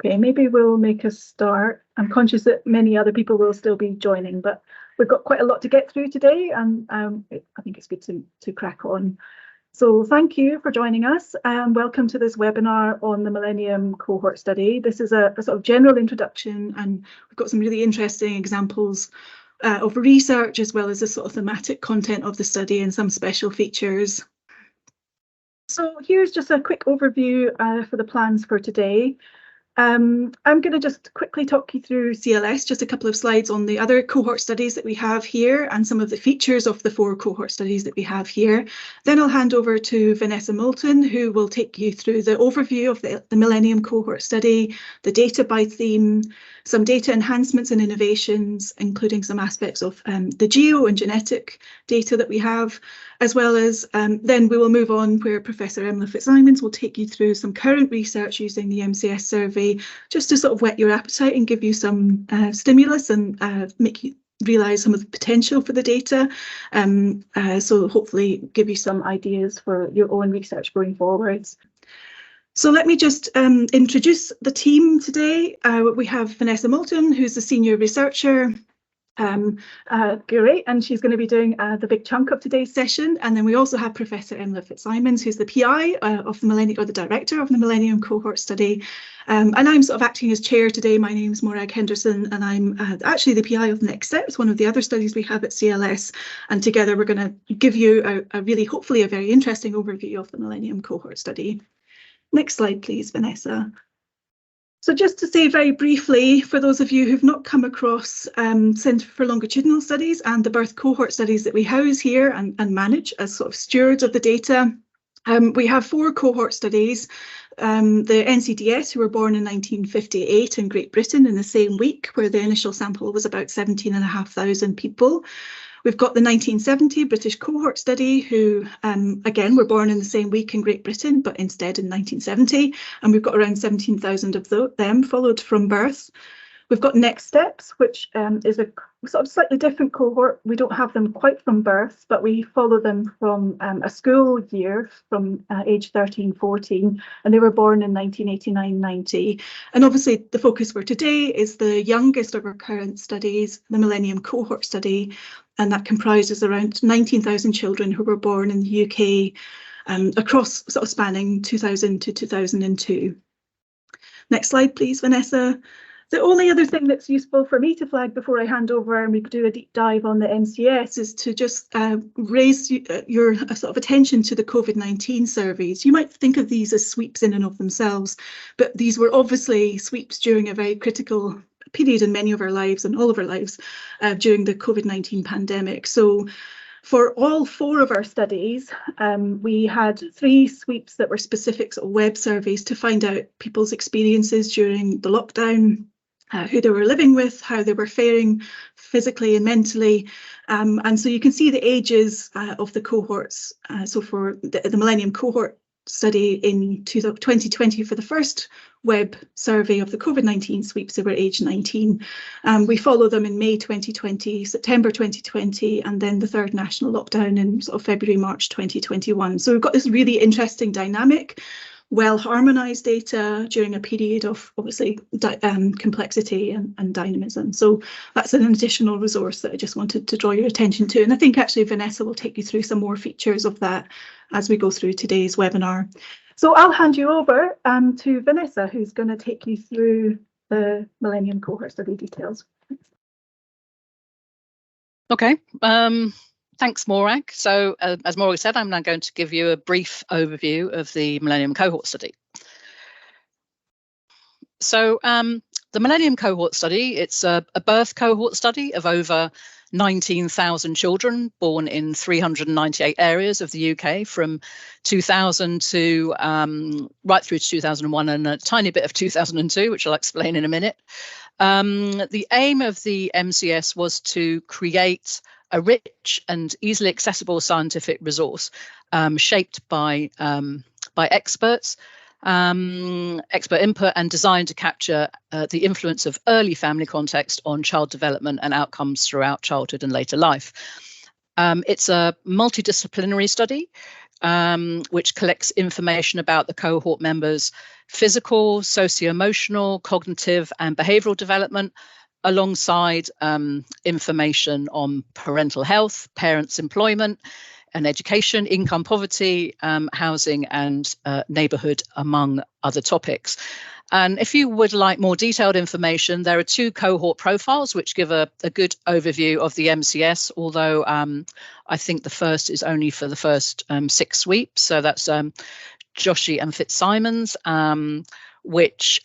Okay, maybe we'll make a start. I'm conscious that many other people will still be joining, but we've got quite a lot to get through today, and I think it's good to crack on. So thank you for joining us, and welcome to this webinar on the Millennium Cohort Study. This is a sort of general introduction, and we've got some really interesting examples of research, as well as the sort of thematic content of the study and some special features. So here's just a quick overview for the plans for today. I'm going to just quickly talk you through CLS, just a couple of slides on the other cohort studies that we have here and some of the features of the 4 cohort studies that we have here. Then I'll hand over to Vanessa Moulton, who will take you through the overview of the Millennium Cohort Study, the data by theme, some data enhancements and innovations, including some aspects of the geo and genetic data that we have, as well as then we will move on where Professor Emma Fitzsimons will take you through some current research using the MCS survey, just to sort of whet your appetite and give you some stimulus and make you realise some of the potential for the data. So hopefully give you some ideas for your own research going forwards. So let me just introduce the team today. We have Vanessa Moulton, who's the senior researcher. Great, and she's going to be doing the big chunk of today's session. And then we also have Professor Emma Fitzsimons, who's the PI of the Millennium, or the director of the Millennium Cohort Study. And I'm sort of acting as chair today. My name's Morag Henderson, and I'm actually the PI of Next Steps, one of the other studies we have at CLS. And together we're going to give you a really, hopefully, a very interesting overview of the Millennium Cohort Study. Next slide, please, Vanessa. So just to say very briefly, for those of you who've not come across Centre for Longitudinal Studies and the birth cohort studies that we house here and manage as sort of stewards of the data, we have 4 cohort studies. The NCDS, who were born in 1958 in Great Britain in the same week, where the initial sample was about 17,500 people. We've got the 1970 British Cohort Study, who, again, were born in the same week in Great Britain, but instead in 1970. And we've got around 17,000 of them followed from birth. We've got Next Steps, which is a sort of slightly different cohort. We don't have them quite from birth, but we follow them from a school year, from age 13, 14, and they were born in 1989-90. And obviously the focus for today is the youngest of our current studies, the Millennium Cohort Study, and that comprises around 19,000 children who were born in the UK across sort of spanning 2000 to 2002. Next slide, please, Vanessa. The only other thing that's useful for me to flag before I hand over and we do a deep dive on the MCS is to just raise your sort of attention to the COVID-19 surveys. You might think of these as sweeps in and of themselves, but these were obviously sweeps during a very critical period in many of our lives and all of our lives during the COVID-19 pandemic. So for all 4 of our studies, we had 3 sweeps that were specific sort of web surveys to find out people's experiences during the lockdown, who they were living with, how they were faring physically and mentally. And so you can see the ages of the cohorts. So for the Millennium Cohort Study in 2020, for the first web survey of the COVID-19 sweeps, they were age 19. We follow them in May 2020, September 2020, and then the 3rd national lockdown in sort of February, March 2021. So we've got this really interesting dynamic, well-harmonised data during a period of obviously complexity and dynamism. So that's an additional resource that I just wanted to draw your attention to. And I think actually Vanessa will take you through some more features of that as we go through today's webinar. So I'll hand you over to Vanessa, who's going to take you through the Millennium Cohort Study details. Okay. Thanks, Morag. So as Morag said, I'm now going to give you a brief overview of the Millennium Cohort Study. So the Millennium Cohort Study, it's a birth cohort study of over 19,000 children born in 398 areas of the UK from 2000 to right through to 2001 and a tiny bit of 2002, which I'll explain in a minute. The aim of the MCS was to create a rich and easily accessible scientific resource shaped by experts, expert input, and designed to capture the influence of early family context on child development and outcomes throughout childhood and later life. It's a multidisciplinary study which collects information about the cohort members' physical, socio-emotional, cognitive and behavioural development, alongside information on parental health, parents' employment and education, income poverty, housing and neighbourhood, among other topics. And if you would like more detailed information, there are 2 cohort profiles which give a good overview of the MCS, although I think the first is only for the first 6 sweeps. So that's Joshi and Fitzsimons, which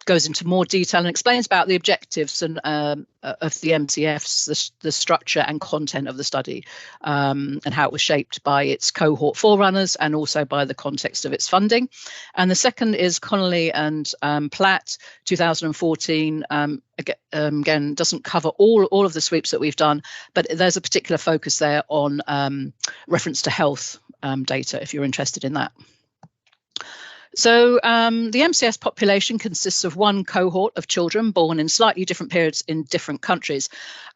goes into more detail and explains about the objectives and of the MCFs, the structure and content of the study, and how it was shaped by its cohort forerunners and also by the context of its funding. And the second is Connolly and Platt, 2014. Again, doesn't cover all of the sweeps that we've done, but there's a particular focus there on reference to health data, if you're interested in that. So the MCS population consists of 1 cohort of children born in slightly different periods in different countries.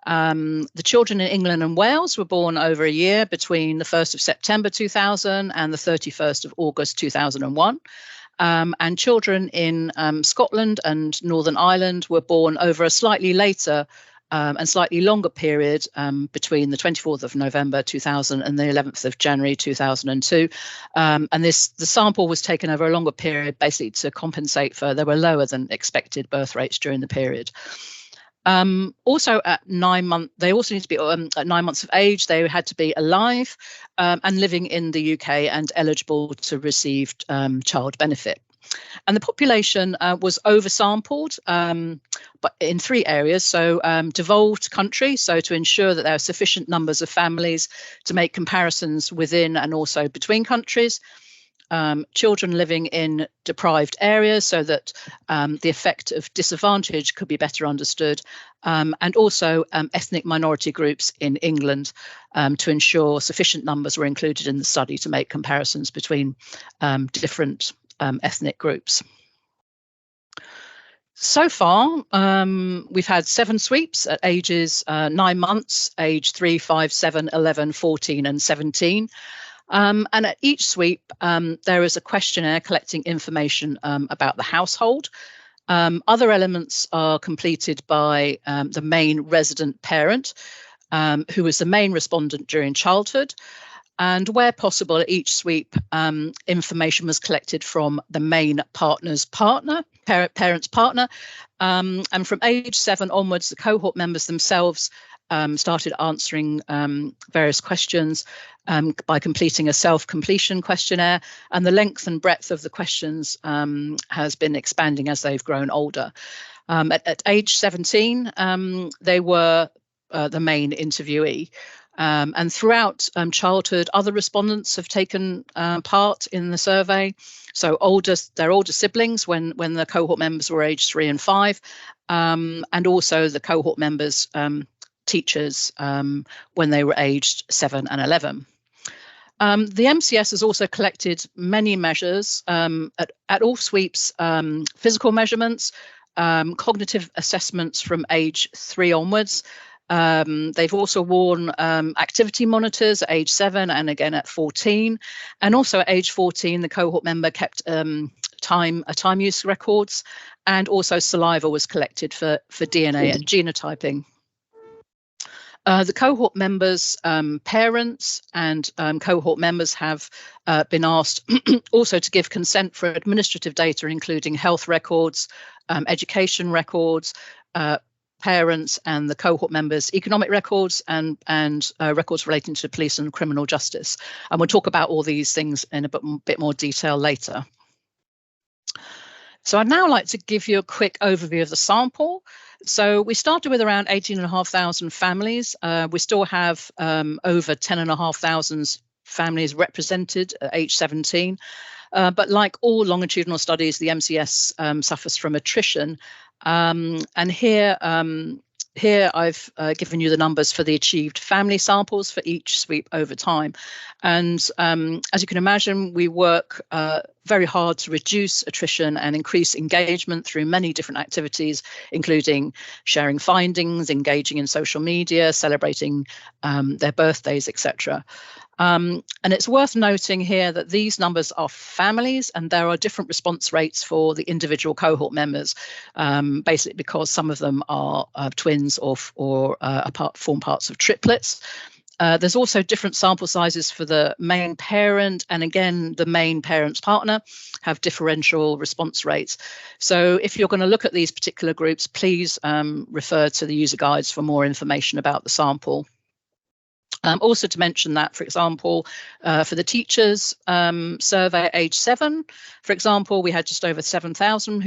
The children in England and Wales were born over a year between the 1st of September 2000 and the 31st of August 2001. And children in Scotland and Northern Ireland were born over a slightly later and slightly longer period between the 24th of November 2000 and the 11th of January 2002. And the sample was taken over a longer period, basically to compensate for there were lower than expected birth rates during the period. Also at 9 months, they also need to be at 9 months of age, they had to be alive and living in the UK and eligible to receive child benefit. And the population was oversampled, but in 3 areas. So devolved country, so to ensure that there are sufficient numbers of families to make comparisons within and also between countries. Children living in deprived areas so that the effect of disadvantage could be better understood, and also ethnic minority groups in England to ensure sufficient numbers were included in the study to make comparisons between different ethnic groups. So far, we've had 7 sweeps at ages 9 months, age 3, 5, 7, 11, 14 and 17. And at each sweep, there is a questionnaire collecting information about the household. Other elements are completed by the main resident parent, who is the main respondent during childhood. And where possible, at each sweep, information was collected from the main partner's partner, parent's partner. And from age 7 onwards, the cohort members themselves started answering various questions by completing a self-completion questionnaire, and the length and breadth of the questions has been expanding as they've grown older. At age 17, they were the main interviewee. And throughout childhood, other respondents have taken part in the survey. So their older siblings when the cohort members were aged 3 and 5, and also the cohort members' teachers when they were aged 7 and 11. The MCS has also collected many measures at all sweeps, physical measurements, cognitive assessments from age 3 onwards. They've also worn activity monitors at age 7 and again at 14. And also at age 14, the cohort member kept time use records, and also saliva was collected for DNA and genotyping. The cohort members' parents and cohort members have been asked also to give consent for administrative data, including health records, education records, parents and the cohort members' economic records, and records relating to police and criminal justice. And we'll talk about all these things in a bit more detail later. So I'd now like to give you a quick overview of the sample. So we started with around 18,500 families. We still have over 10,500 families represented at age 17. But like all longitudinal studies, the MCS suffers from attrition. And here I've given you the numbers for the achieved family samples for each sweep over time. And as you can imagine, we work very hard to reduce attrition and increase engagement through many different activities, including sharing findings, engaging in social media, celebrating their birthdays, etc. And it's worth noting here that these numbers are families, and there are different response rates for the individual cohort members, basically because some of them are twins or form parts of triplets. There's also different sample sizes for the main parent, and again, the main parent's partner have differential response rates. So if you're going to look at these particular groups, please refer to the user guides for more information about the sample. Also to mention that, for example, for the teachers survey at age 7, for example, we had just over 7,000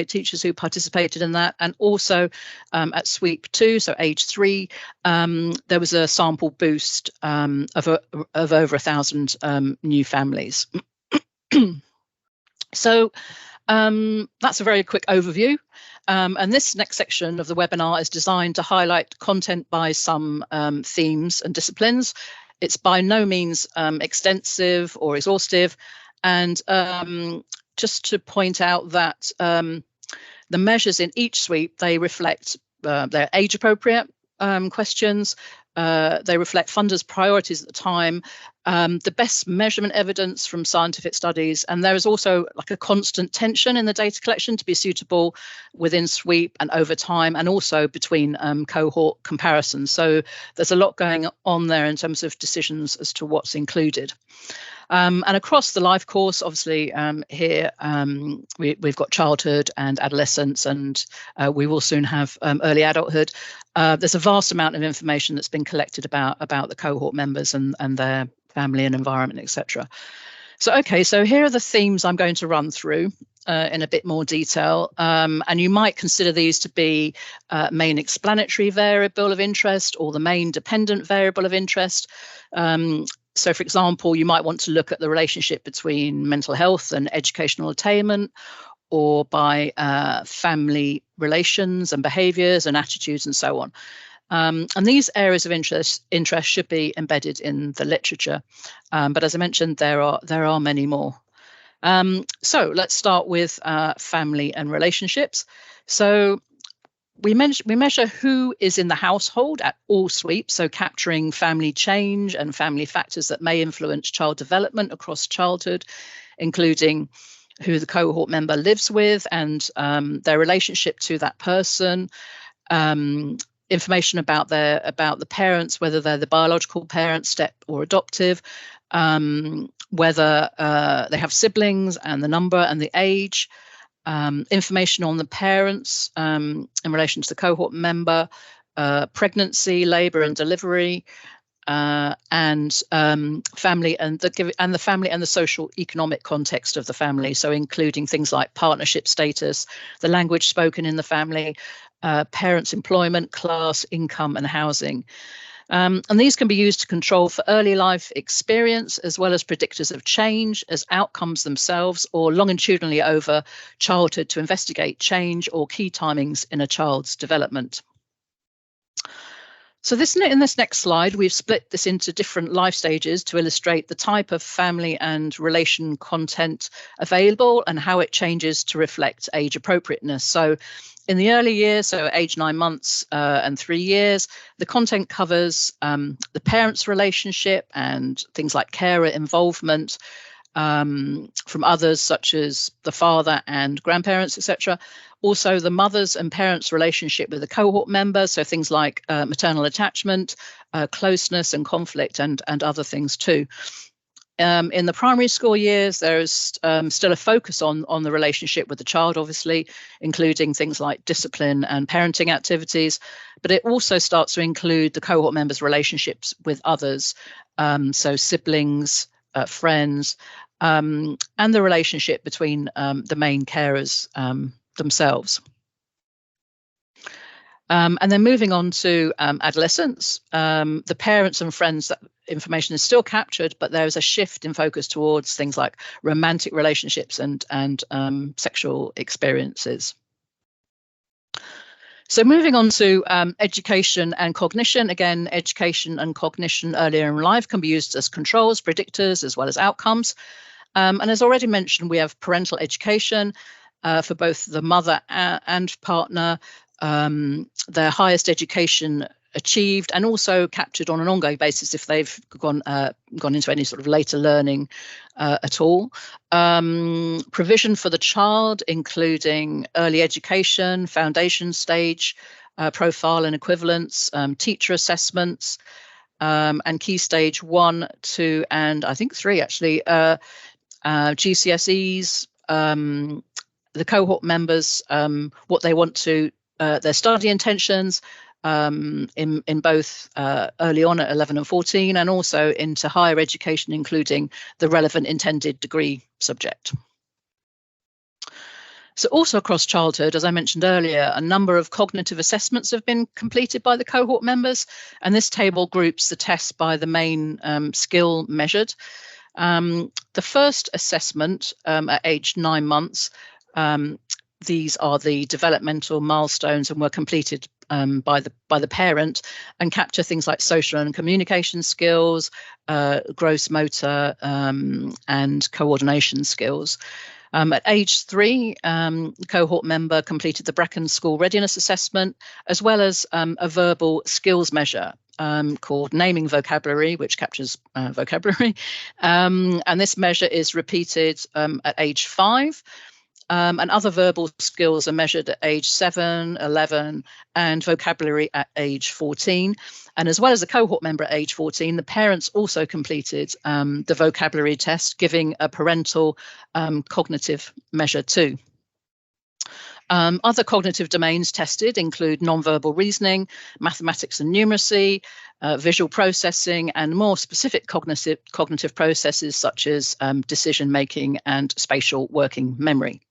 teachers who participated in that. And also at sweep 2, so age 3, there was a sample boost of over 1,000 new families. So that's a very quick overview. And this next section of the webinar is designed to highlight content by some themes and disciplines. It's by no means extensive or exhaustive. And just to point out that the measures in each sweep, they reflect their age appropriate questions. They reflect funders' priorities at the time, the best measurement evidence from scientific studies, and there is also like a constant tension in the data collection to be suitable within sweep and over time, and also between cohort comparisons. So there's a lot going on there in terms of decisions as to what's included. And across the life course, obviously here we've got childhood and adolescence, and we will soon have early adulthood. There's a vast amount of information that's been collected about the cohort members and their family and environment, etc. So, okay, so here are the themes I'm going to run through in a bit more detail. And you might consider these to be main explanatory variable of interest or the main dependent variable of interest. So, for example, you might want to look at the relationship between mental health and educational attainment, or by family relations and behaviours and attitudes and so on. And these areas of interest should be embedded in the literature. But as I mentioned, there are many more. So let's start with family and relationships. So we measure who is in the household at all sweeps, so capturing family change and family factors that may influence child development across childhood, including who the cohort member lives with and their relationship to that person, information about the parents, whether they're the biological parents, step or adoptive, whether they have siblings and the number and the age, information on the parents in relation to the cohort member, pregnancy, labour and delivery, and family and the family and the social economic context of the family, so including things like partnership status, the language spoken in the family, parents' employment, class, income and housing. And these can be used to control for early life experience as well as predictors of change as outcomes themselves, or longitudinally over childhood to investigate change or key timings in a child's development. So in this next slide, we've split this into different life stages to illustrate the type of family and relation content available and how it changes to reflect age appropriateness. So in the early years, so age 9 months and 3 years, the content covers the parents' relationship and things like carer involvement from others such as the father and grandparents, etc. Also, the mother's and parents' relationship with the cohort member, so things like maternal attachment, closeness and conflict, and other things too. In the primary school years, there's still a focus on the relationship with the child, obviously, including things like discipline and parenting activities, but it also starts to include the cohort members' relationships with others, so siblings, friends, and the relationship between the main carers themselves. And then moving on to adolescence, the parents and friends that information is still captured, but there's a shift in focus towards things like romantic relationships and sexual experiences. So moving on to education and cognition. Again, education and cognition earlier in life can be used as controls, predictors, as well as outcomes. And as already mentioned, we have parental education for both the mother and partner. Their highest education achieved, and also captured on an ongoing basis if they've gone into any sort of later learning at all. Provision for the child, including early education, foundation stage, profile and equivalence, teacher assessments, and key stage 1, 2, and I think 3 actually, GCSEs, the cohort members, what they want to, their study intentions, in both early on at 11 and 14, and also into higher education, including the relevant intended degree subject. So also across childhood, as I mentioned earlier, a number of cognitive assessments have been completed by the cohort members, and this table groups the tests by the main skill measured. The first assessment at age 9 months, these are the developmental milestones and were completed by the parent, and capture things like social and communication skills, gross motor and coordination skills. At age 3, the cohort member completed the Brecon School Readiness Assessment, as well as a verbal skills measure called Naming Vocabulary, which captures vocabulary. And this measure is repeated at age 5. And other verbal skills are measured at age 7, 11, and vocabulary at age 14. And as well as the cohort member at age 14, the parents also completed the vocabulary test, giving a parental cognitive measure too. Other cognitive domains tested include nonverbal reasoning, mathematics and numeracy, visual processing, and more specific cognitive processes such as decision making and spatial working memory.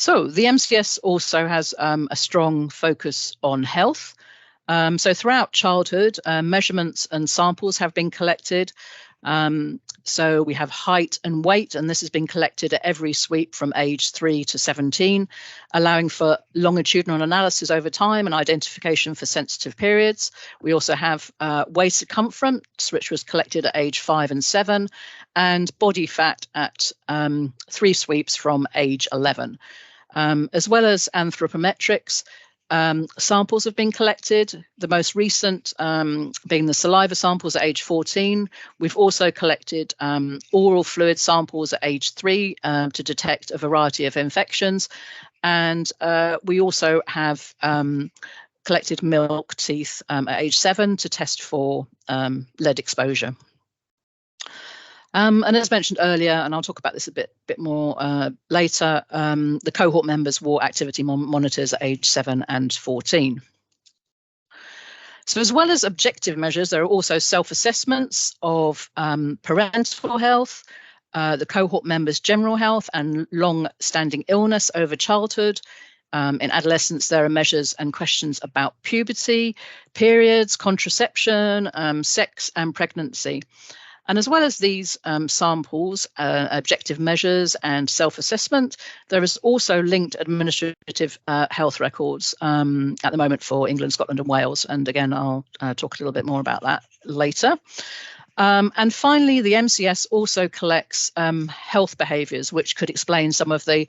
So the MCS also has a strong focus on health. So throughout childhood, measurements and samples have been collected. So we have height and weight, and this has been collected at every sweep from age 3 to 17, allowing for longitudinal analysis over time and identification for sensitive periods. We also have waist circumference, which was collected at age 5 and 7, and body fat at 3 sweeps from age 11. As well as anthropometrics, samples have been collected, the most recent being the saliva samples at age 14. We've also collected oral fluid samples at age 3 to detect a variety of infections. And we also have collected milk teeth at age 7 to test for lead exposure. And as mentioned earlier, and I'll talk about this a bit more later, the cohort members wore activity monitors at age 7 and 14. So as well as objective measures, there are also self-assessments of parental health, the cohort members' general health and long-standing illness over childhood. In adolescence, there are measures and questions about puberty, periods, contraception, sex and pregnancy. And as well as these samples, objective measures and self-assessment, there is also linked administrative health records at the moment for England, Scotland and Wales. And again, I'll talk a little bit more about that later. And finally, the MCS also collects health behaviours, which could explain some of the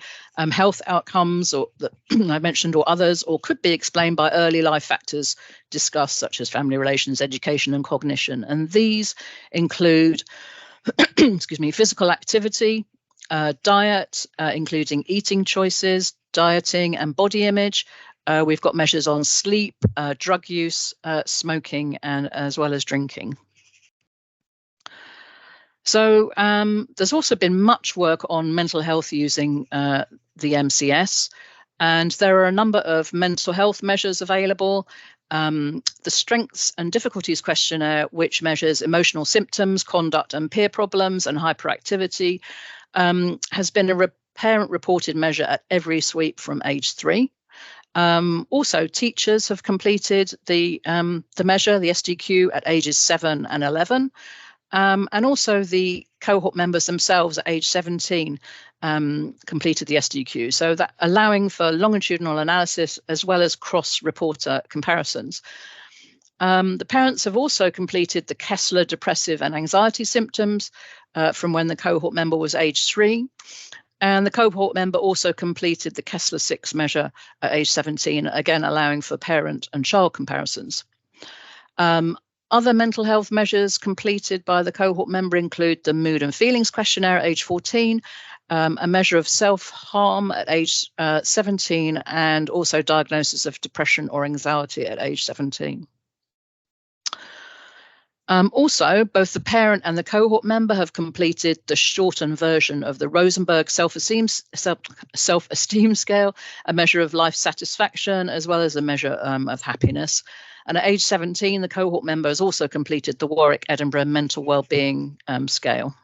health outcomes or that I mentioned or others, or could be explained by early life factors discussed, such as family relations, education and cognition. And these include, excuse me, physical activity, diet, including eating choices, dieting and body image. We've got measures on sleep, drug use, smoking, and as well as drinking. So there's also been much work on mental health using the MCS, and there are a number of mental health measures available. The Strengths and Difficulties Questionnaire, which measures emotional symptoms, conduct and peer problems and hyperactivity, has been a parent-reported measure at every sweep from age 3. Also, teachers have completed the measure, the SDQ, at ages 7 and 11. And also the cohort members themselves at age 17 completed the SDQ, so that allowing for longitudinal analysis as well as cross-reporter comparisons. The parents have also completed the Kessler depressive and anxiety symptoms from when the cohort member was age 3. And the cohort member also completed the Kessler-6 measure at age 17, again allowing for parent and child comparisons. Other mental health measures completed by the cohort member include the Mood and Feelings Questionnaire at age 14, a measure of self-harm at age 17, and also diagnosis of depression or anxiety at age 17. Also, both the parent and the cohort member have completed the shortened version of the Rosenberg self-esteem scale, a measure of life satisfaction, as well as a measure of happiness. And at age 17, the cohort member has also completed the Warwick-Edinburgh mental wellbeing scale.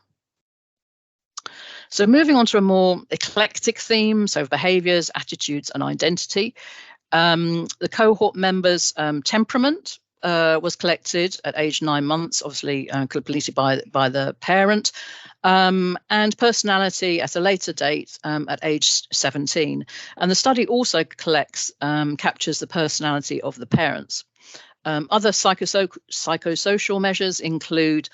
So moving on to a more eclectic theme, so behaviours, attitudes and identity. The cohort member's temperament was collected at age 9 months, obviously completed by the parent, and personality at a later date at age 17. And the study also captures the personality of the parents. Other psychosocial measures include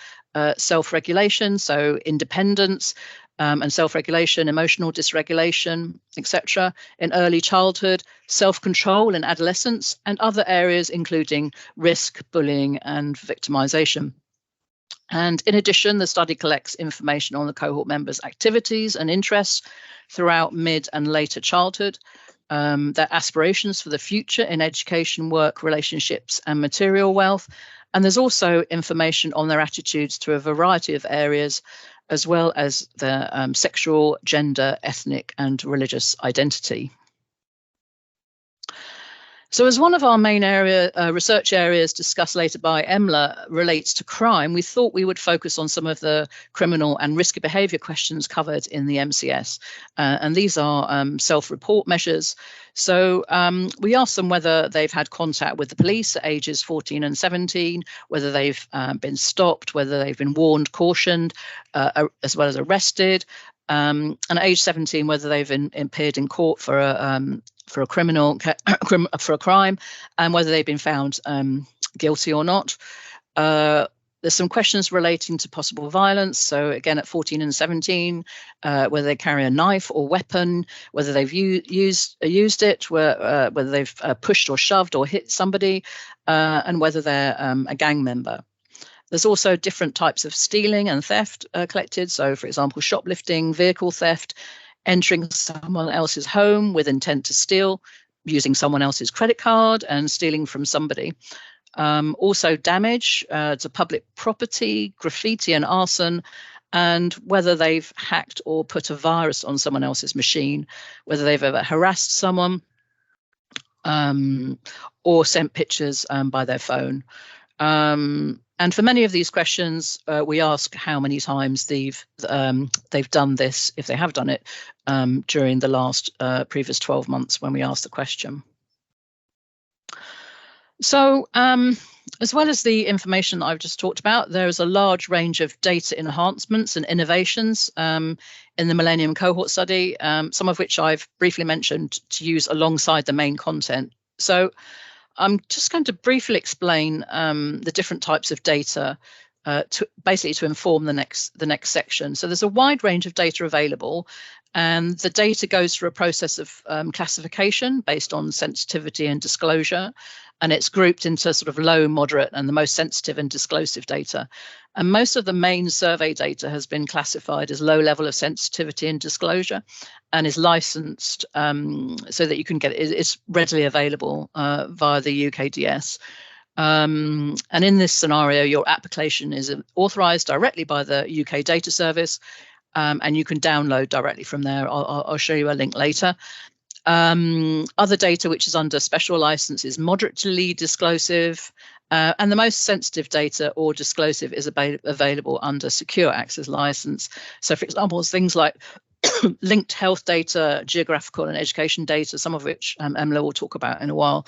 self-regulation, so independence, and self-regulation, emotional dysregulation, etc. in early childhood, self-control in adolescence, and other areas including risk, bullying, and victimization. And in addition, the study collects information on the cohort members' activities and interests throughout mid and later childhood, their aspirations for the future in education, work, relationships, and material wealth. And there's also information on their attitudes to a variety of areas, as well as their sexual, gender, ethnic, and religious identity. So as one of our main research areas discussed later by Emla relates to crime, we thought we would focus on some of the criminal and risky behaviour questions covered in the MCS. And these are self-report measures. So we asked them whether they've had contact with the police at ages 14 and 17, whether they've been stopped, whether they've been warned, cautioned, as well as arrested. And at age 17, whether they've appeared in court for a crime, and whether they've been found guilty or not. There's some questions relating to possible violence. So again, at 14 and 17, whether they carry a knife or weapon, whether they've used it, whether they've pushed or shoved or hit somebody, and whether they're a gang member. There's also different types of stealing and theft collected. So, for example, shoplifting, vehicle theft, entering someone else's home with intent to steal, using someone else's credit card and stealing from somebody. Also damage to public property, graffiti and arson, and whether they've hacked or put a virus on someone else's machine, whether they've ever harassed someone or sent pictures by their phone. And for many of these questions, we ask how many times they've done this, if they have done it, during the last previous 12 months when we asked the question. So as well as the information that I've just talked about, there is a large range of data enhancements and innovations in the Millennium Cohort Study, some of which I've briefly mentioned to use alongside the main content. So I'm just going to briefly explain the different types of data to inform the next section. So there's a wide range of data available, and the data goes through a process of classification based on sensitivity and disclosure, and it's grouped into sort of low, moderate, and the most sensitive and disclosive data. And most of the main survey data has been classified as low level of sensitivity and disclosure, and is licensed so that you can get it. It's readily available via the UKDS. And in this scenario, your application is authorised directly by the UK Data Service, and you can download directly from there. I'll show you a link later. Other data which is under special license is moderately disclosive, and the most sensitive data or disclosive is available under secure access license. So for example, things like linked health data, geographical and education data, some of which Emla will talk about in a while.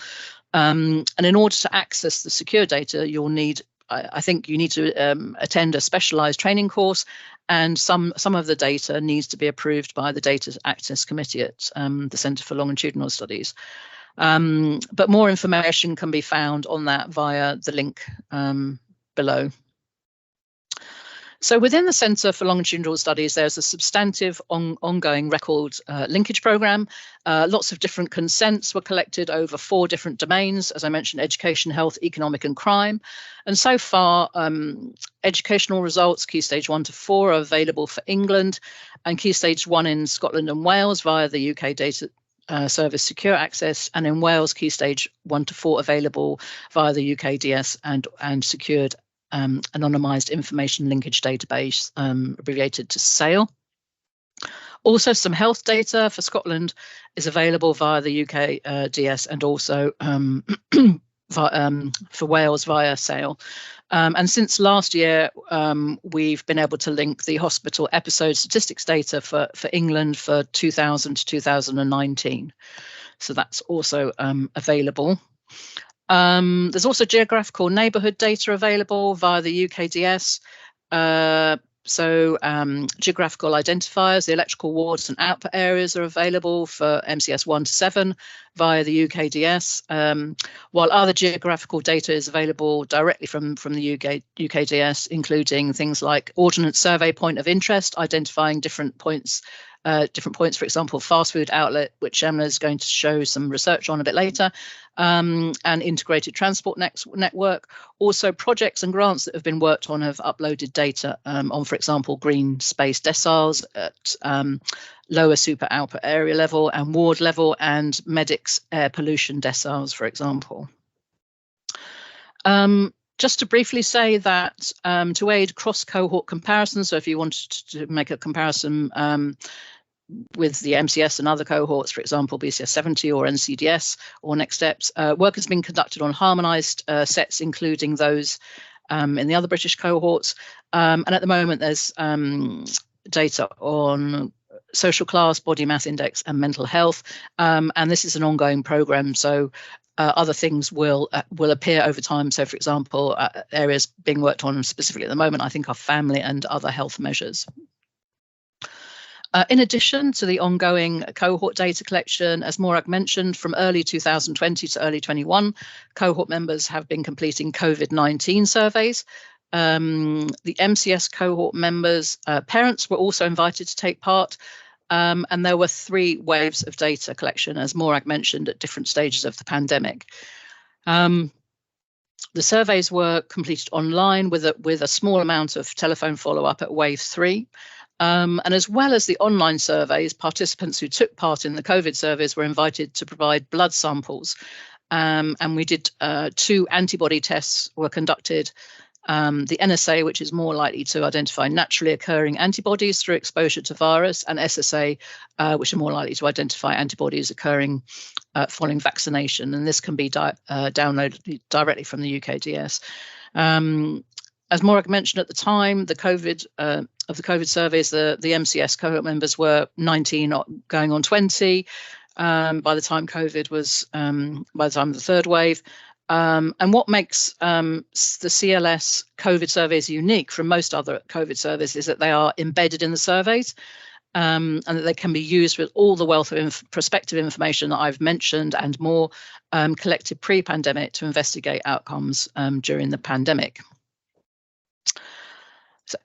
And in order to access the secure data, you'll need, I think you need to attend a specialised training course, and some of the data needs to be approved by the Data Access Committee at the Centre for Longitudinal Studies. But more information can be found on that via the link below. So within the Centre for Longitudinal Studies, there's a substantive ongoing record linkage programme. Lots of different consents were collected over 4 different domains, as I mentioned, education, health, economic and crime. And so far, educational results, Key Stage 1 to 4, are available for England, and Key Stage 1 in Scotland and Wales via the UK Data Service Secure Access, and in Wales, Key Stage 1 to 4 available via the UK DS and secured anonymised information linkage database, abbreviated to SAIL. Also, some health data for Scotland is available via the UK DS, and also for Wales via SAIL. And since last year, we've been able to link the hospital episode statistics data for England for 2000 to 2019. So that's also available. There's also geographical neighbourhood data available via the UKDS. Geographical identifiers, the electrical wards and output areas are available for MCS 1 to 7 via the UKDS, while other geographical data is available directly from the UKDS, including things like ordnance survey point of interest, identifying different points, for example, fast food outlet, which Emma is going to show some research on a bit later, and integrated transport network. Also, projects and grants that have been worked on have uploaded data on, for example, green space deciles at lower super output area level and ward level, and medics air pollution deciles, for example. Just to briefly say that to aid cross-cohort comparisons, so if you wanted to make a comparison with the MCS and other cohorts, for example, BCS 70 or NCDS or Next Steps, work has been conducted on harmonised sets, including those in the other British cohorts. And at the moment, there's data on social class, body mass index and mental health. And this is an ongoing programme, so other things will appear over time. So, for example, areas being worked on specifically at the moment, I think, are family and other health measures. In addition to the ongoing cohort data collection, as Morag mentioned, from early 2020 to early 21, cohort members have been completing COVID-19 surveys. The MCS cohort members' parents were also invited to take part, and there were 3 waves of data collection, as Morag mentioned, at different stages of the pandemic. The surveys were completed online with a small amount of telephone follow-up at wave 3. And as well as the online surveys, participants who took part in the COVID surveys were invited to provide blood samples. And we did 2 antibody tests were conducted. The NSA, which is more likely to identify naturally occurring antibodies through exposure to virus, and SSA, which are more likely to identify antibodies occurring following vaccination. And this can be downloaded directly from the UKDS. As Morag mentioned at the time, the COVID surveys, the MCS cohort members were 19, going on 20 by the time COVID was, by the time of the 3rd wave. And what makes the CLS COVID surveys unique from most other COVID surveys is that they are embedded in the surveys, and that they can be used with all the wealth of prospective information that I've mentioned and more collected pre-pandemic to investigate outcomes during the pandemic.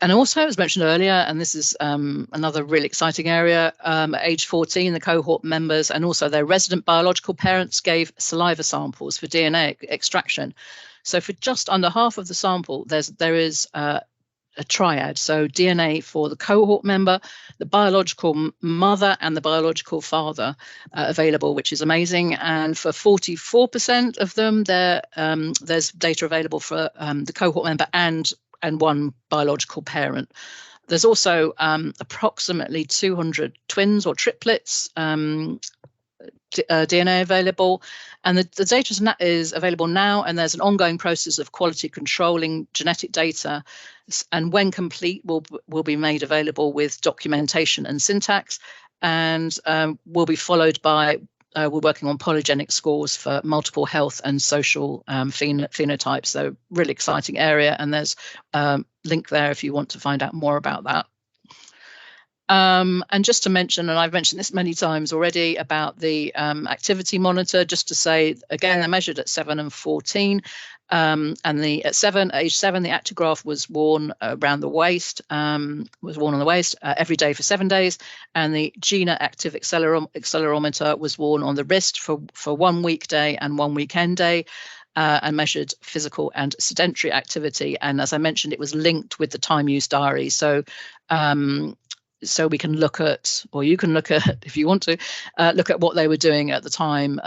And also, as mentioned earlier, and this is another really exciting area, at age 14, the cohort members and also their resident biological parents gave saliva samples for DNA extraction. So for just under half of the sample, there is a triad. So DNA for the cohort member, the biological mother and the biological father available, which is amazing. And for 44% of them, there's data available for the cohort member and one biological parent. There's also approximately 200 twins or triplets DNA available, and the data is available now, and there's an ongoing process of quality controlling genetic data, and when complete will be made available with documentation and syntax, and will be followed by we're working on polygenic scores for multiple health and social phenotypes. So really exciting area, and there's a link there if you want to find out more about that. And just to mention, and I've mentioned this many times already, about the activity monitor, just to say, again, they're measured at 7 and 14. And at age 7, the actigraph was worn around the waist, was worn on the waist every day for 7 days, and the GINA active accelerometer was worn on the wrist for 1 weekday and 1 weekend day, and measured physical and sedentary activity. And as I mentioned, it was linked with the time use diary. So we can look at, or you can look at, if you want to, look at what they were doing at the time,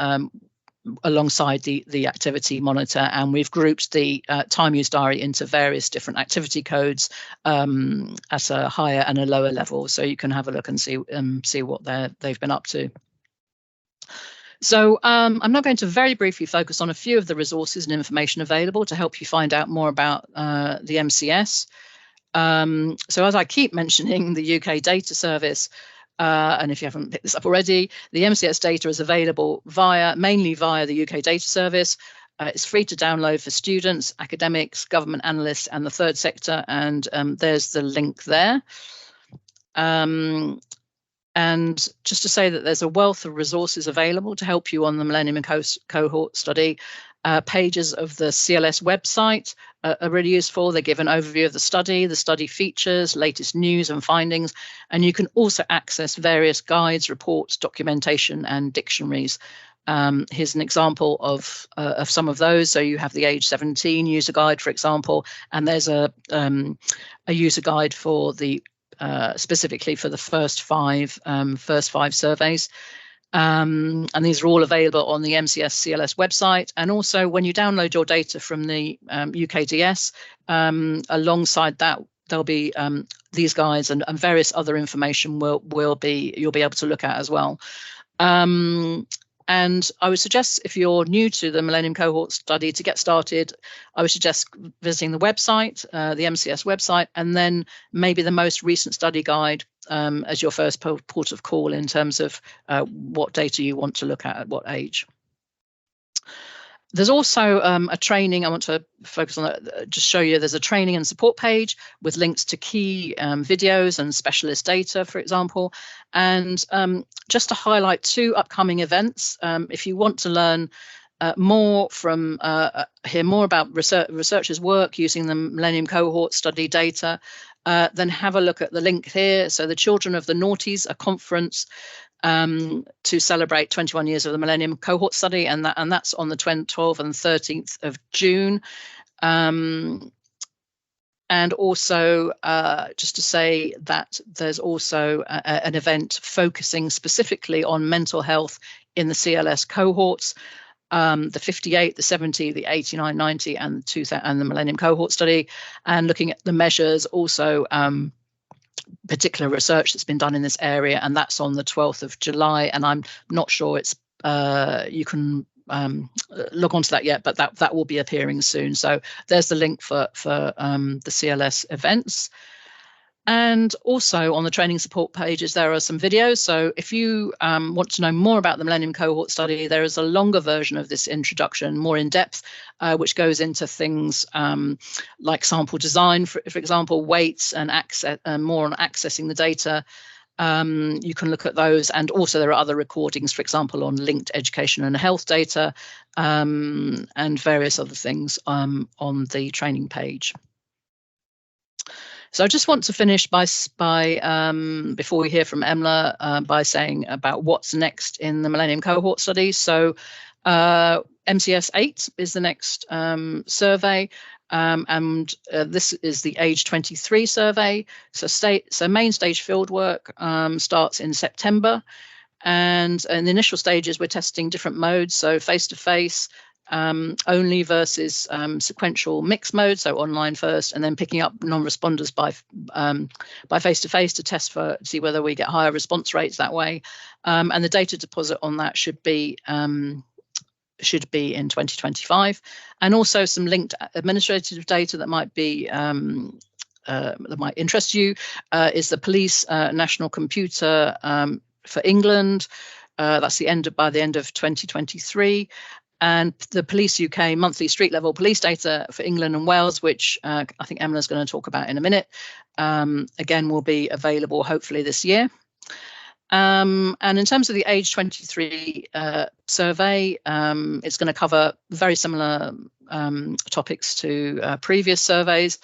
alongside the activity monitor. And we've grouped the time use diary into various different activity codes at a higher and a lower level, so you can have a look and see what they've been up to. So I'm now going to very briefly focus on a few of the resources and information available to help you find out more about the MCS. So as I keep mentioning, the UK Data Service, and if you haven't picked this up already, the MCS data is available mainly via the UK Data Service. It's free to download for students, academics, government analysts, and the third sector. And there's the link there. And just to say that there's a wealth of resources available to help you on the Millennium Cohort Study. Pages of the CLS website are really useful. They give an overview of the study features, latest news and findings, and you can also access various guides, reports, documentation, and dictionaries. Here's an example of some of those. So you have the age 17 user guide, for example, and there's a user guide for the specifically for the first five surveys. And these are all available on the MCS CLS website. And also when you download your data from the UKDS, alongside that, there'll be these guides and various other information you'll be able to look at as well. And I would suggest, if you're new to the Millennium Cohort Study, to get started, I would suggest visiting the website, the MCS website, and then maybe the most recent study guide as your first port of call in terms of what data you want to look at what age. There's also a training, I want to focus on that, just show you there's a training and support page with links to key videos and specialist data, for example. And just to highlight 2 upcoming events, if you want to learn more from, hear more about researchers' work using the Millennium Cohort Study data, then have a look at the link here. So the Children of the Noughties, a conference to celebrate 21 years of the Millennium Cohort Study, and that's on the 12th and 13th of June. And also just to say that there's also an event focusing specifically on mental health in the CLS cohorts, the 58, the 70, the 89, 90, and the Millennium Cohort Study, and looking at the measures, also particular research that's been done in this area, and that's on the 12th of July. And I'm not sure it's you can log on to that yet, but that will be appearing soon. So there's the link for the CLS events. And also on the training support pages, there are some videos. So if you want to know more about the Millennium Cohort Study, there is a longer version of this introduction, more in depth, which goes into things like sample design, for example, weights, and access, more on accessing the data. You can look at those, and also there are other recordings, for example, on linked education and health data, and various other things on the training page. So I just want to finish by before we hear from Emla, by saying about what's next in the Millennium Cohort Study. So MCS-8 is the next survey, and this is the age 23 survey. So main stage fieldwork starts in September, and in the initial stages we're testing different modes, so face-to-face, only versus sequential mixed mode, so online first, and then picking up non-responders by face-to-face to test to see whether we get higher response rates that way. And the data deposit on that should be in 2025, and also some linked administrative data that might be that might interest you is the police national computer for England. That's by the end of 2023. And the Police UK monthly street level police data for England and Wales, which I think Emla's going to talk about in a minute, again will be available hopefully this year. And in terms of the age 23 survey, it's going to cover very similar topics to previous surveys,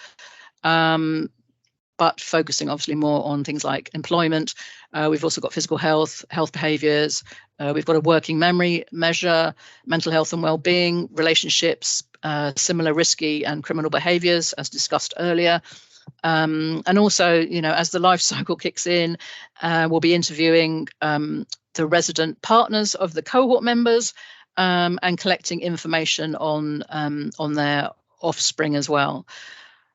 but focusing obviously more on things like employment. We've also got physical health, health behaviours. We've got a working memory measure, mental health and well-being, relationships, similar risky and criminal behaviours, as discussed earlier. And also, you know, as the life cycle kicks in, we'll be interviewing the resident partners of the cohort members and collecting information on their offspring as well.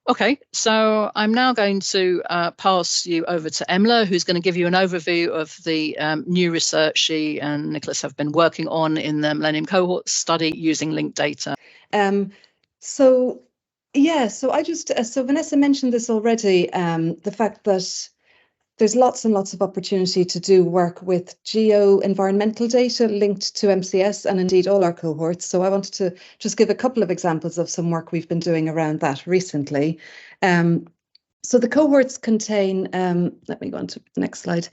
Okay, so I'm now going to pass you over to Emla, who's going to give you an overview of the new research she and Nicholas have been working on in the Millennium Cohort Study using linked data. So Vanessa mentioned this already, the fact that there's lots and lots of opportunity to do work with geo-environmental data linked to MCS and indeed all our cohorts. So I wanted to just give a couple of examples of some work we've been doing around that recently. So the cohorts contain, let me go on to the next slide.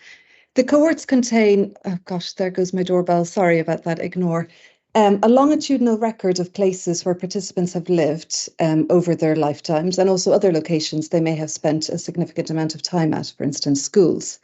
The cohorts contain, oh gosh, there goes my doorbell. Sorry about that, ignore. A longitudinal record of places where participants have lived over their lifetimes, and also other locations they may have spent a significant amount of time at, for instance, schools.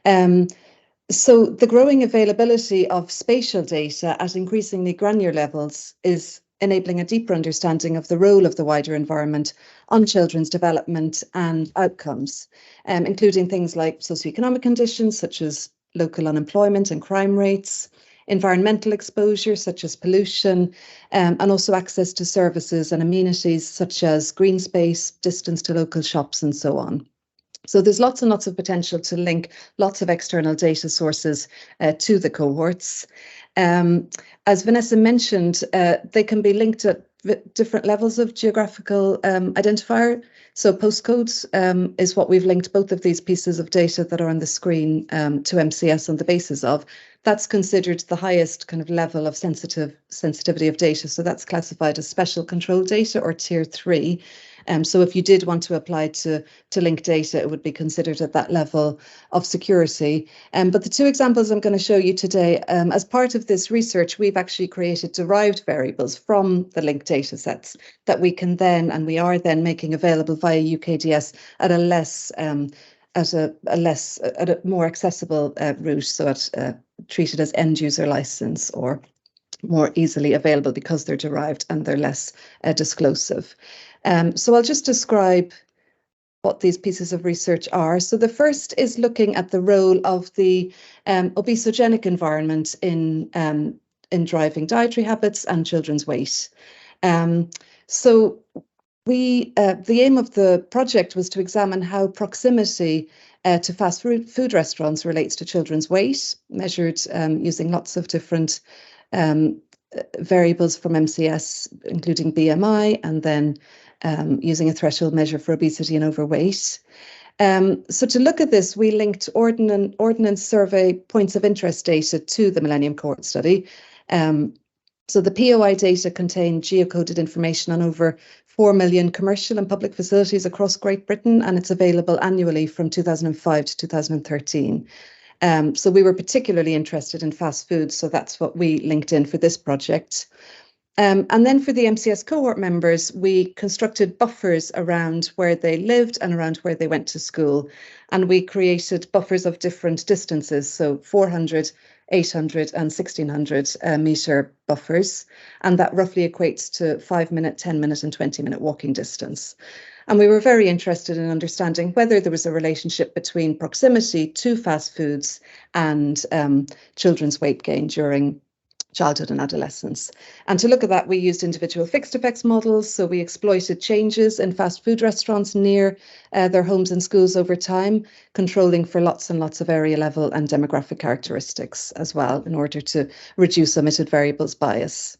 So the growing availability of spatial data at increasingly granular levels is enabling a deeper understanding of the role of the wider environment on children's development and outcomes, including things like socioeconomic conditions such as local unemployment and crime rates, environmental exposure such as pollution, and also access to services and amenities such as green space, distance to local shops, and so on. So there's lots and lots of potential to link lots of external data sources to the cohorts. As Vanessa mentioned, they can be linked at different levels of geographical identifier. So postcodes is what we've linked both of these pieces of data that are on the screen to MCS on the basis of. That's considered the highest kind of level of sensitivity of data. So that's classified as special control data or tier 3. So if you did want to apply to link data, it would be considered at that level of security. But the two examples I'm going to show you today, as part of this research, we've actually created derived variables from the linked data sets that we can then, and we are then making available via UKDS at a less at a more accessible route, so at treated as end user license or more easily available because they're derived and they're less disclosive. So I'll just describe what these pieces of research are. So the first is looking at the role of the obesogenic environment in driving dietary habits and children's weight. So the aim of the project was to examine how proximity to fast food restaurants relates to children's weight, measured using lots of different variables from MCS, including BMI, and then using a threshold measure for obesity and overweight. So to look at this, we linked ordnance survey points of interest data to the Millennium Cohort Study. So the POI data contain geocoded information on over 4 million commercial and public facilities across Great Britain, and it's available annually from 2005 to 2013. So we were particularly interested in fast food, so that's what we linked in for this project. And then for the MCS cohort members, we constructed buffers around where they lived and around where they went to school. And we created buffers of different distances, so 400, 800 and 1600 metre buffers. And that roughly equates to 5-minute, 10-minute and 20-minute walking distance. And we were very interested in understanding whether there was a relationship between proximity to fast foods and children's weight gain during childhood and adolescence. And to look at that, we used individual fixed effects models. So we exploited changes in fast food restaurants near their homes and schools over time, controlling for lots and lots of area level and demographic characteristics as well, in order to reduce omitted variables bias.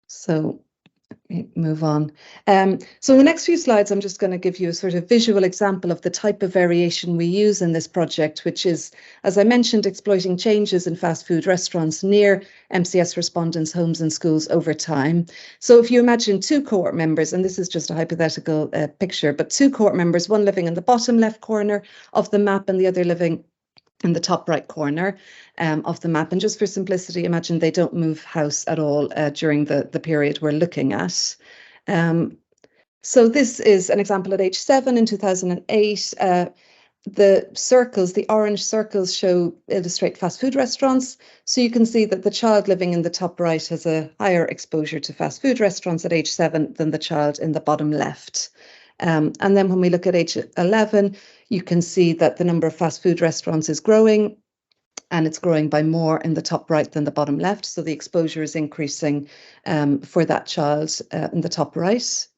So let me move on. So in the next few slides, I'm just going to give you a sort of visual example of the type of variation we use in this project, which is, as I mentioned, exploiting changes in fast food restaurants near MCS respondents' homes and schools over time. So if you imagine two cohort members, and this is just a hypothetical picture, but two cohort members, one living in the bottom left corner of the map and the other living in the top right corner of the map. And just for simplicity, imagine they don't move house at all during the period we're looking at. So this is an example at age 7 in 2008. The circles, the orange circles illustrate fast food restaurants. So you can see that the child living in the top right has a higher exposure to fast food restaurants at age 7 than the child in the bottom left. And then when we look at age 11, you can see that the number of fast food restaurants is growing, and it's growing by more in the top right than the bottom left. So the exposure is increasing for that child in the top right.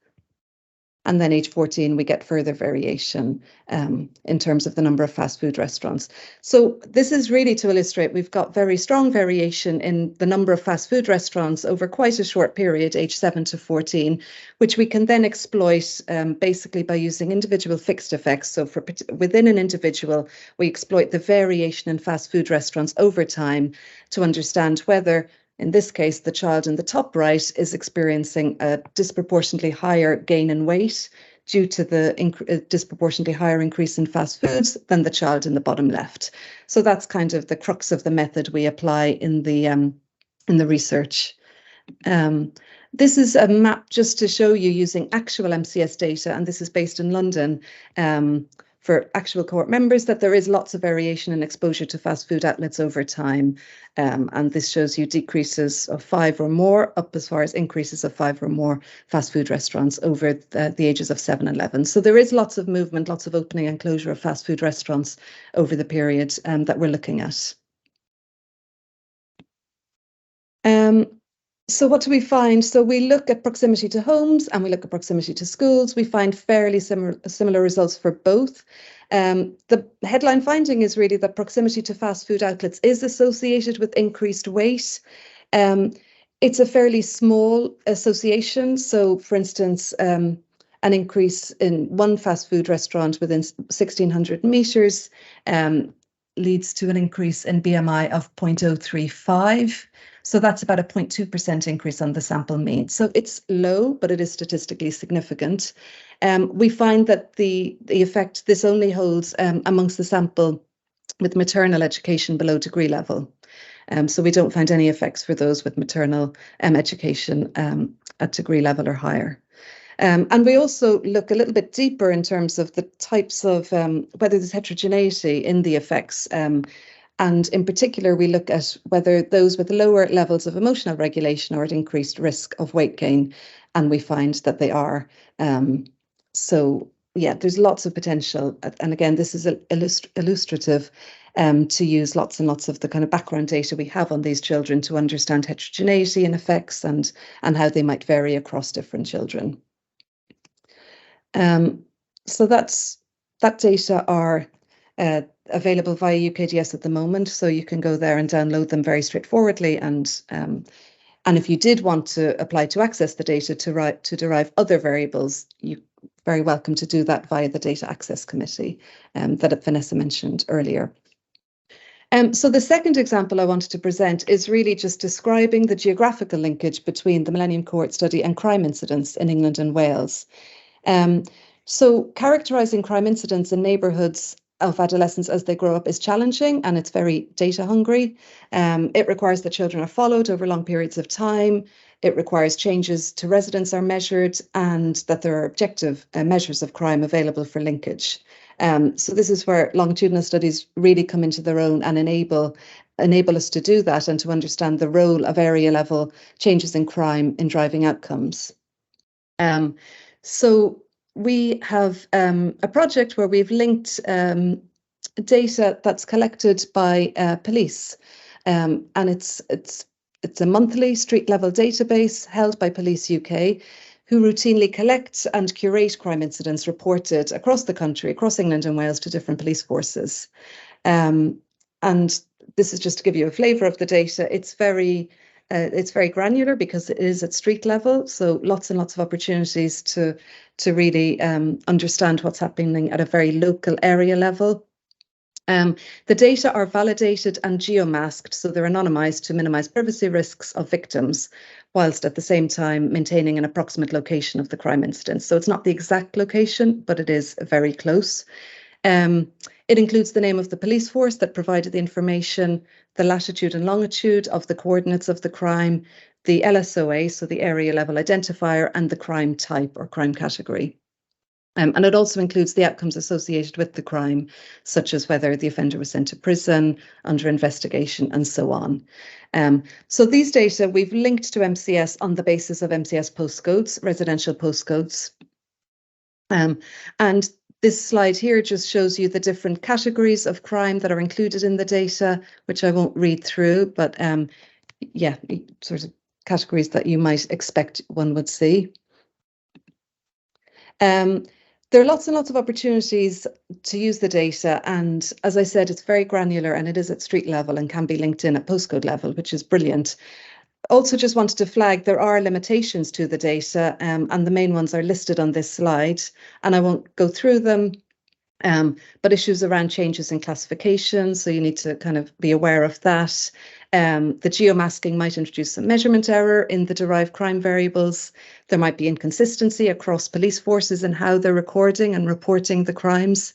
And then age 14, we get further variation in terms of the number of fast food restaurants. So this is really to illustrate we've got very strong variation in the number of fast food restaurants over quite a short period, age 7 to 14, which we can then exploit basically by using individual fixed effects. So within an individual, we exploit the variation in fast food restaurants over time to understand whether, in this case, the child in the top right is experiencing a disproportionately higher gain in weight due to the disproportionately higher increase in fast foods than the child in the bottom left. So that's kind of the crux of the method we apply in the research. This is a map just to show you using actual MCS data, and this is based in London, for actual cohort members, that there is lots of variation in exposure to fast food outlets over time. And this shows you decreases of 5 or more, up as far as increases of 5 or more fast food restaurants over the ages of 7 and 11. So there is lots of movement, lots of opening and closure of fast food restaurants over the period that we're looking at. So what do we find? So we look at proximity to homes and we look at proximity to schools. We find fairly similar results for both. The headline finding is really that proximity to fast food outlets is associated with increased weight. It's a fairly small association. So for instance, an increase in one fast food restaurant within 1,600 meters leads to an increase in BMI of 0.035. So that's about a 0.2% increase on the sample mean. So it's low, but it is statistically significant. We find that the effect, this only holds amongst the sample with maternal education below degree level. So we don't find any effects for those with maternal education at degree level or higher. And we also look a little bit deeper in terms of the types of whether there's heterogeneity in the effects. And in particular, we look at whether those with lower levels of emotional regulation are at increased risk of weight gain. And we find that they are. So yeah, there's lots of potential. And again, this is illustrative to use lots and lots of the kind of background data we have on these children to understand heterogeneity in effects and how they might vary across different children. So that data are available via UKDS at the moment, so you can go there and download them very straightforwardly. And if you did want to apply to access the data to derive other variables, you're very welcome to do that via the Data Access Committee that Vanessa mentioned earlier. So the second example I wanted to present is really just describing the geographical linkage between the Millennium Cohort Study and crime incidents in England and Wales. So characterising crime incidents in neighbourhoods of adolescents as they grow up is challenging, and it's very data hungry. It requires that children are followed over long periods of time. It requires changes to residence are measured, and that there are objective measures of crime available for linkage. So this is where longitudinal studies really come into their own and enable us to do that and to understand the role of area level changes in crime in driving outcomes. So we have a project where we've linked data that's collected by police, and it's a monthly street level database held by Police UK, who routinely collect and curate crime incidents reported across the country, across England and Wales, to different police forces. And this is just to give you a flavour of the data. It's very granular because it is at street level, so lots and lots of opportunities to really understand what's happening at a very local area level. The data are validated and geomasked, so they're anonymised to minimise privacy risks of victims, whilst at the same time maintaining an approximate location of the crime incident. So it's not the exact location, but it is very close. It includes the name of the police force that provided the information, the latitude and longitude of the coordinates of the crime, the LSOA, so the area level identifier, and the crime type or crime category. And it also includes the outcomes associated with the crime, such as whether the offender was sent to prison, under investigation, and so on. So these data we've linked to MCS on the basis of MCS postcodes, residential postcodes. And this slide here just shows you the different categories of crime that are included in the data, which I won't read through, but yeah, sort of categories that you might expect one would see. There are lots and lots of opportunities to use the data, and as I said, it's very granular and it is at street level and can be linked in at postcode level, which is brilliant. Also just wanted to flag there are limitations to the data, and the main ones are listed on this slide, and I won't go through them, but issues around changes in classification, so you need to kind of be aware of that. The geomasking might introduce some measurement error in the derived crime variables. There might be inconsistency across police forces in how they're recording and reporting the crimes.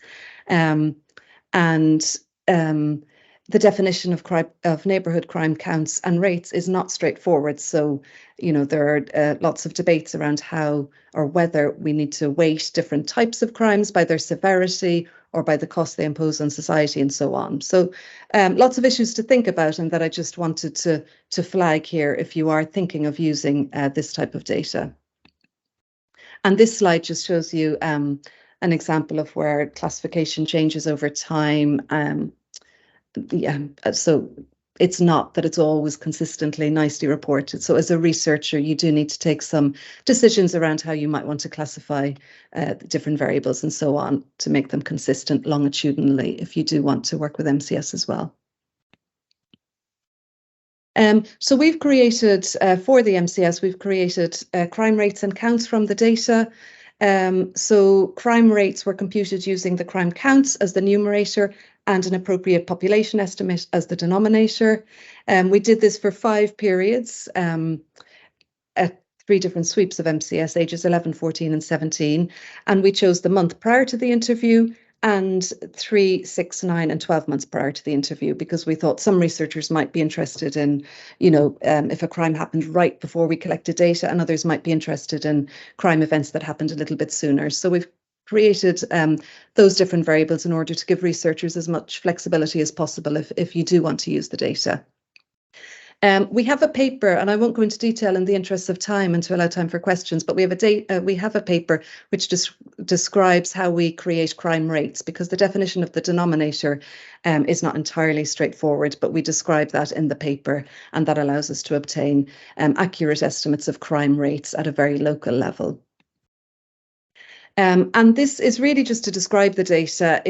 The definition of neighbourhood crime counts and rates is not straightforward. So, you know, there are lots of debates around how or whether we need to weight different types of crimes by their severity or by the cost they impose on society and so on. So lots of issues to think about, and that I just wanted to flag here if you are thinking of using this type of data. And this slide just shows you an example of where classification changes over time. Yeah, so it's not that it's always consistently nicely reported. So as a researcher, you do need to take some decisions around how you might want to classify the different variables and so on to make them consistent longitudinally if you do want to work with MCS as well. So we've created, for the MCS, we've created crime rates and counts from the data. So crime rates were computed using the crime counts as the numerator and an appropriate population estimate as the denominator. We did this for 5 periods at 3 different sweeps of MCS, ages 11, 14 and 17. And we chose the month prior to the interview and 3, 6, 9 and 12 months prior to the interview, because we thought some researchers might be interested in, you know, if a crime happened right before we collected data, and others might be interested in crime events that happened a little bit sooner. So we've created those different variables in order to give researchers as much flexibility as possible if you do want to use the data. We have a paper, and I won't go into detail in the interest of time and to allow time for questions, but we have a paper which describes how we create crime rates, because the definition of the denominator is not entirely straightforward, but we describe that in the paper, and that allows us to obtain accurate estimates of crime rates at a very local level. And this is really just to describe the data.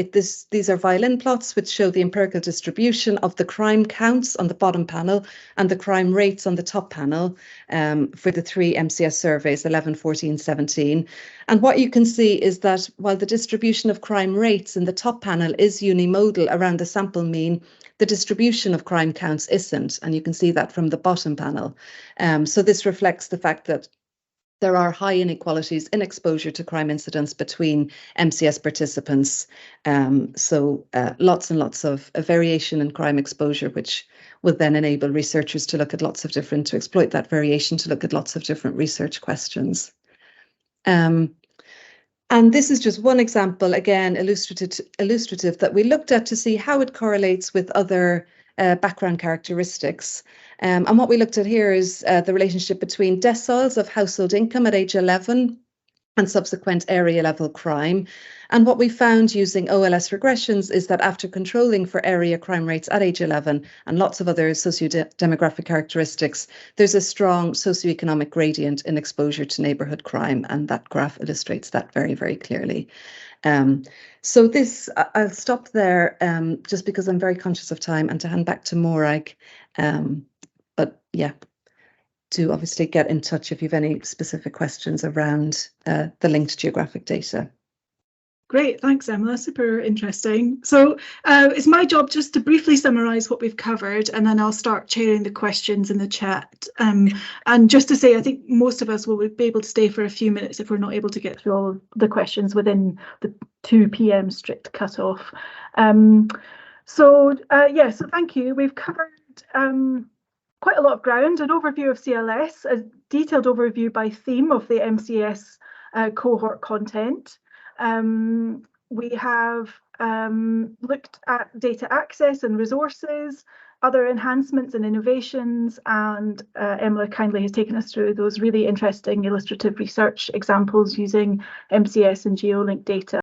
These are violin plots which show the empirical distribution of the crime counts on the bottom panel and the crime rates on the top panel for the 3 MCS surveys, 11, 14, 17. And what you can see is that while the distribution of crime rates in the top panel is unimodal around the sample mean, the distribution of crime counts isn't. And you can see that from the bottom panel. So this reflects the fact that there are high inequalities in exposure to crime incidents between MCS participants. Lots and lots of variation in crime exposure, which will then enable researchers to look at to exploit that variation to look at lots of different research questions. And this is just one example, again, illustrative that we looked at to see how it correlates with other background characteristics. And what we looked at here is the relationship between deciles of household income at age 11 and subsequent area level crime. And what we found using OLS regressions is that after controlling for area crime rates at age 11 and lots of other socio-demographic characteristics, there's a strong socioeconomic gradient in exposure to neighbourhood crime, and that graph illustrates that very, very clearly. So this, I'll stop there just because I'm very conscious of time, and to hand back to Morag. But yeah, do obviously get in touch if you have any specific questions around the linked geographic data. Great, thanks, Emma. Super interesting. So it's my job just to briefly summarise what we've covered, and then I'll start chairing the questions in the chat. And just to say, I think most of us will be able to stay for a few minutes if we're not able to get through all the questions within the 2 p.m. strict cutoff. So thank you. We've covered quite a lot of ground, an overview of CLS, a detailed overview by theme of the MCS cohort content. We have looked at data access and resources, other enhancements and innovations, and Emma kindly has taken us through those really interesting illustrative research examples using MCS and GeoLink data.